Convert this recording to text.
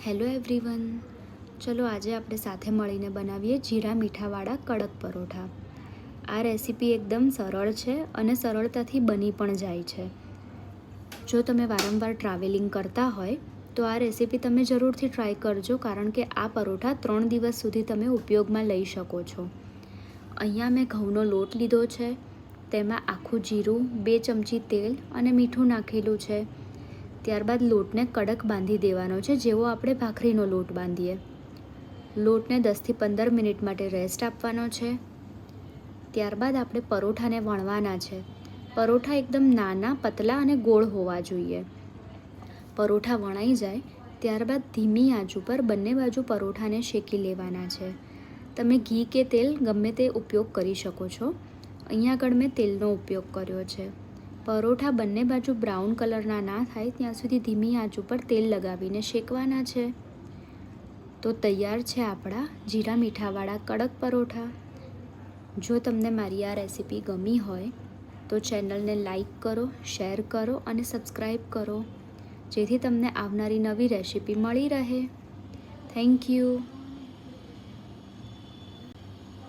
Hello everyone, ચલો આજે આપણે સાથે મળીને બનાવીએ જીરા મીઠાવાળા કડક પરોઠા. આ રેસીપી એકદમ સરળ છે અને સરળતાથી બની પણ જાય છે. જો તમે વારંવાર ટ્રાવેલિંગ કરતા હોય તો આ રેસીપી તમે જરૂરથી ટ્રાય કરજો, કારણ કે આ પરોઠા 3 દિવસ સુધી તમે ઉપયોગમાં લઈ શકો છો. અહીંયા મેં ઘઉંનો લોટ લીધો છે, તેમાં આખું જીરું, 2 ચમચી તેલ અને મીઠું નાખેલું છે. ત્યારબાદ લોટને કડક બાંધી દેવાનો છે, જેવો આપણે ભાખરીનો લોટ બાંધીએ. લોટને 10થી 15 મિનિટ માટે રેસ્ટ આપવાનો છે. ત્યારબાદ આપણે પરોઠાને વણવાના છે. પરોઠા એકદમ નાના, પતલા અને ગોળ હોવા જોઈએ. પરોઠા વણાઈ જાય ત્યારબાદ ધીમી આંચ ઉપર બંને બાજુ પરોઠાને શેકી લેવાના છે. તમે ઘી કે તેલ ગમે તે ઉપયોગ કરી શકો છો. અહીંયા આગળ મેં તેલનો ઉપયોગ કર્યો છે. પરોઠા બંને બાજુ બ્રાઉન કલરના ના થાય ત્યાં સુધી ધીમી આંચ ઉપર તેલ લગાવીને શેકવાના છે. તો તૈયાર છે આપણા જીરા મીઠાવાળા કડક પરોઠા. જો તમને મારી આ રેસીપી ગમી હોય તો ચેનલને લાઈક કરો, શેર કરો અને સબસ્ક્રાઈબ કરો, જેથી તમને આવનારી નવી રેસીપી મળી રહે. Thank you.